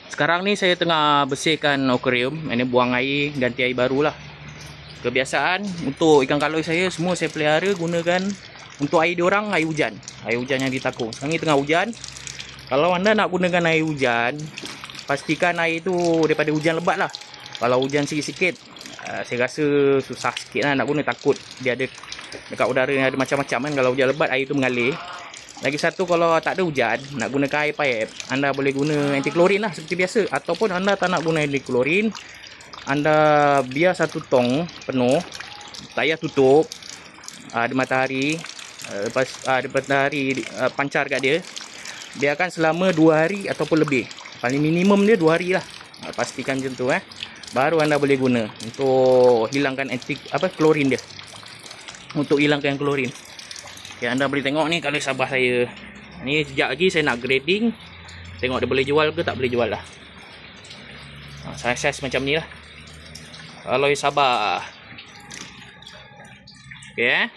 Sekarang ni saya tengah bersihkan akuarium. Ini buang air, ganti air baru lah. Kebiasaan untuk ikan kaloi saya semua saya pelihara gunakan untuk air diorang, air hujan. Air hujan yang ditakung. Sekarang ni tengah hujan. Kalau anda nak gunakan air hujan, pastikan air tu daripada hujan lebat lah. Kalau hujan sikit-sikit, saya rasa susah sikit lah nak guna. Takut dia ada dekat udara yang ada macam-macam kan. Kalau hujan lebat, air tu mengalir. Lagi satu, kalau tak ada hujan, nak gunakan air pipe, anda boleh guna anti klorin lah seperti biasa. Ataupun anda tak nak guna anti klorin, anda biar satu tong penuh, tak payah tutup, ada matahari, lepas ada matahari pancar kat dia, biarkan selama 2 hari ataupun lebih. Paling minimum dia 2 hari lah. Pastikan macam tu baru anda boleh guna untuk hilangkan klorin dia. Untuk hilangkan klorin. Okay, anda boleh tengok ni kalau sabah saya. Ni sekejap lagi saya nak grading. Tengok dia boleh jual ke tak boleh jual lah. Saiz macam ni lah. Kalau sabah. Okay